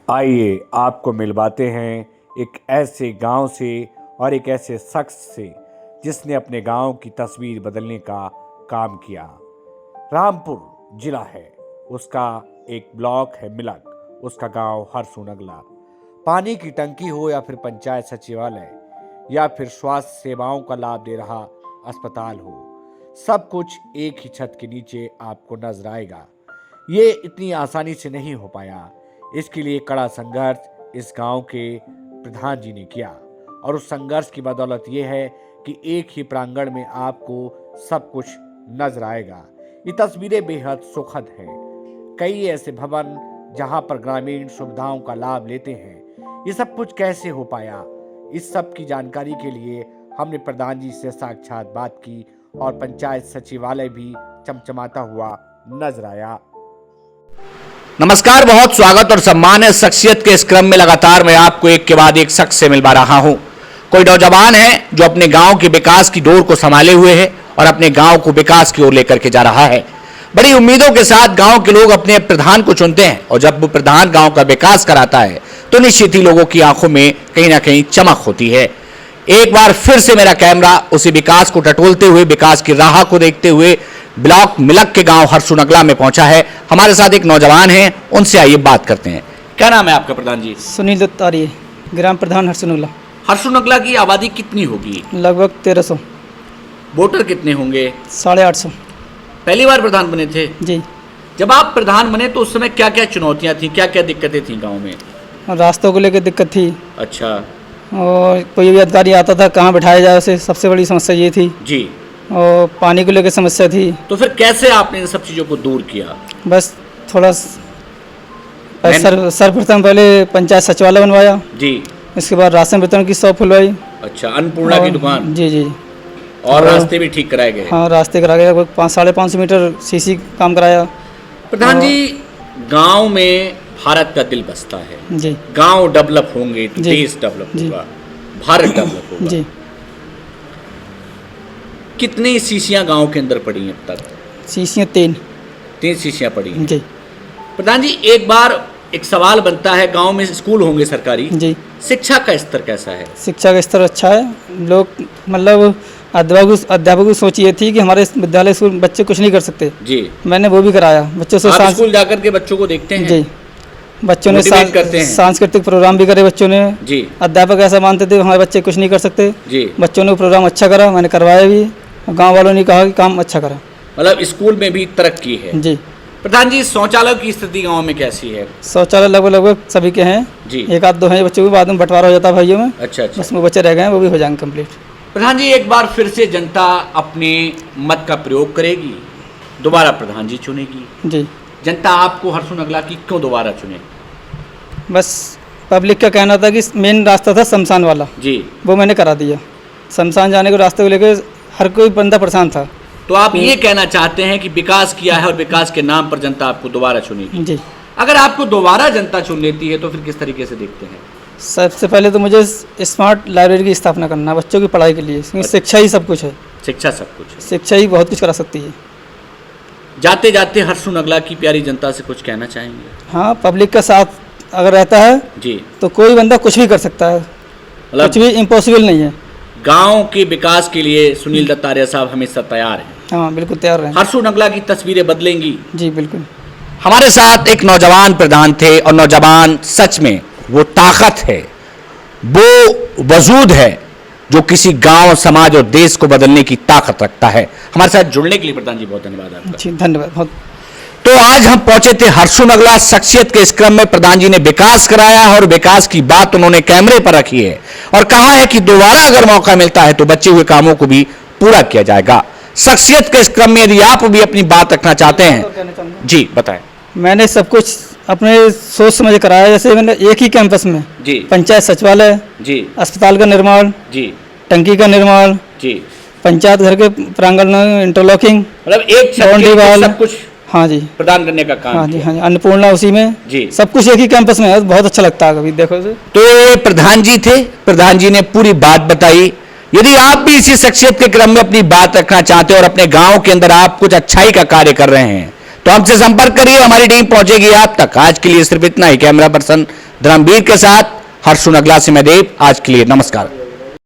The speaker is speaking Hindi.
आइए आपको मिलवाते हैं एक ऐसे गांव से और एक ऐसे शख्स से जिसने अपने गांव की तस्वीर बदलने का काम किया। रामपुर जिला है, उसका एक ब्लॉक है मिलक, उसका गांव हरसू नगला। पानी की टंकी हो या फिर पंचायत सचिवालय या फिर स्वास्थ्य सेवाओं का लाभ दे रहा अस्पताल हो, सब कुछ एक ही छत के नीचे आपको नजर आएगा। ये इतनी आसानी से नहीं हो पाया, इसके लिए कड़ा संघर्ष इस गांव के प्रधान जी ने किया और उस संघर्ष की बदौलत ये है कि एक ही प्रांगण में आपको सब कुछ नजर आएगा। ये तस्वीरें बेहद सुखद हैं। कई ऐसे भवन जहां पर ग्रामीण सुविधाओं का लाभ लेते हैं। ये सब कुछ कैसे हो पाया, इस सब की जानकारी के लिए हमने प्रधान जी से साक्षात बात की और पंचायत सचिवालय भी चमचमाता हुआ नजर आया। नमस्कार, बहुत स्वागत और सम्मान है। शख्सियत के इस क्रम में लगातार मैं आपको एक के बाद एक शख्स से मिलवा रहा हूं। कोई नौजवान है जो अपने गांव के विकास की डोर को संभाले हुए है और अपने गांव को विकास की ओर लेकर के जा रहा है। बड़ी उम्मीदों के साथ गांव के लोग अपने प्रधान को चुनते हैं और जब वो प्रधान गांव का विकास कराता है तो निश्चित ही लोगों की आंखों में कहीं ना कहीं चमक होती है। एक बार फिर से मेरा कैमरा उसी विकास को टटोलते हुए, विकास की राह को देखते हुए ब्लॉक मिलक के गांव हरसू नगला में पहुंचा है। हमारे साथ एक नौजवान हैं, उनसे आइए बात करते हैं। क्या नाम है आपका प्रधान जी? सुनील दत्तारी, ग्राम प्रधान हरसू नगला। हरसू नगला की आबादी कितनी होगी? लगभग 1300। वोटर कितने होंगे? 850। पहली बार प्रधान बने थे जी। जब आप प्रधान बने तो उस समय क्या क्या चुनौतियां थी, क्या क्या दिक्कतें थी गाँव में? रास्तों को लेकर दिक्कत थी। अच्छा। और कोई भी अधिकारी आता था कहाँ बैठाया जाए, उसे सबसे बड़ी समस्या ये थी जी। और पानी को लेकर समस्या थी। तो फिर कैसे आपने इन सब चीज़ों को दूर किया? बस थोड़ा सर्वप्रथम पहले पंचायत सचिवालय बनवाया जी। इसके बाद राशन वितरण की शॉप खुलवाई। अच्छा, अन्नपूर्णा की दुकान? जी जी। और रास्ते भी ठीक कराए गए? हाँ, रास्ते कराए गए। लगभग 5-5.5 मीटर सीसी काम कराया। प्रधान जी, गांव में भारत का दिल बसता है जी। गांव डेवलप होंगे तो देश डेवलप होगा, भारत डेवलप होगा जी। कितनी शीशियां गांव के अंदर पड़ी हैं अब तक? शीशियां 3 शीशियां पड़ी हैं जी। प्रधान जी, एक बार एक सवाल बनता है, गांव में स्कूल होंगे सरकारी जी, शिक्षा का स्तर कैसा है? शिक्षा का स्तर अच्छा है। लोग मतलब अध्यापक की सोच ये थी कि हमारे विद्यालय स्कूल बच्चे कुछ नहीं कर सकते जी। मैंने वो भी कराया बच्चों से। स्कूल जाकर के बच्चों को देखते हैं जी। बच्चों ने सांस्कृतिक प्रोग्राम भी करे बच्चों ने जी। अध्यापक ऐसा मानते थे हमारे बच्चे कुछ नहीं कर सकते जी। बच्चों ने प्रोग्राम अच्छा करा, मैंने करवाया भी। गांव वालों ने कहा कि काम अच्छा करा। मतलब स्कूल में भी तरक्की है जी। प्रधान जी, शौचालय की स्थिति गांव में कैसी है? शौचालय लगभग सभी के हैं जी। एक आध दो हैं बच्चों के, बाद में बंटवारा हो जाता है भाइयों में। अच्छा। बस वो बच्चे रह गए हैं, वो भी हो जाएंगे कंप्लीट। प्रधान जी, एक बार फिर से जनता अपने मत का प्रयोग करेगी, दोबारा प्रधान जी चुनेगी जी। जनता आपको हरसू नगला की क्यों दोबारा चुने? बस पब्लिक का कहना था कि मेन रास्ता था शमशान वाला जी, वो मैंने करा दिया। शमशान जाने के रास्ते को लेकर हर कोई बंदा परेशान था। तो आप ये कहना चाहते हैं कि विकास किया है और विकास के नाम पर जनता आपको दोबारा चुनेगी जी। अगर आपको दोबारा जनता चुन लेती है तो फिर किस तरीके से देखते हैं? सबसे पहले तो मुझे स्मार्ट लाइब्रेरी की स्थापना करना बच्चों की पढ़ाई के लिए। शिक्षा ही सब कुछ है। शिक्षा सब कुछ है। शिक्षा ही बहुत कुछ करा सकती है। जाते जाते हरसू नगला की प्यारी जनता से कुछ कहना चाहेंगे? हाँ, पब्लिक का साथ अगर रहता है जी तो कोई बंदा कुछ भी कर सकता है, कुछ भी इम्पॉसिबल नहीं है। गांव के विकास के लिए सुनील दत्तारिया साहब हमेशा तैयार हैं। हाँ, बिल्कुल तैयार हैं। हरसू नगला की तस्वीरें बदलेंगी जी, बिल्कुल। हमारे साथ एक नौजवान प्रधान थे और नौजवान सच में वो ताकत है, वो वजूद है जो किसी गांव, समाज और देश को बदलने की ताकत रखता है। हमारे साथ जुड़ने के लिए प्रधान जी बहुत धन्यवाद आपका जी। धन्यवाद बहुत। तो आज हम पहुंचे थे हरसू नगला। शख्सियत के इस क्रम में प्रधान जी ने विकास कराया और विकास की बात उन्होंने कैमरे पर रखी है और कहा है कि दोबारा अगर मौका मिलता है तो बचे हुए कामों को भी पूरा किया जाएगा। शख्सियत के इस क्रम में यदि आप भी अपनी बात रखना चाहते हैं जी, बताएं। मैंने सब कुछ अपने सोच समझ कराया। जैसे मैंने एक ही कैंपस में जी पंचायत सचिवालय जी, अस्पताल का निर्माण जी, टंकी का निर्माण जी, पंचायत घर के प्रांगण में इंटरलॉकिंग, मतलब एक सब कुछ हाँ जी प्रदान करने का काम। हाँ जी, हाँ जी। अन्नपूर्णा उसी में जी, सब कुछ एक ही कैंपस में है। बहुत अच्छा लगता है कभी देखो से। तो प्रधान जी थे, प्रधान जी ने पूरी बात बताई। यदि आप भी इसी शख्सियत के क्रम में अपनी बात रखना चाहते हैं और अपने गांव के अंदर आप कुछ अच्छाई का कार्य कर रहे हैं तो हमसे संपर्क करिए, हमारी टीम पहुंचेगी आप तक। आज के लिए सिर्फ इतना ही। कैमरा पर्सन धर्मवीर के साथ हर्षु नगला से मैं देव। आज के लिए नमस्कार।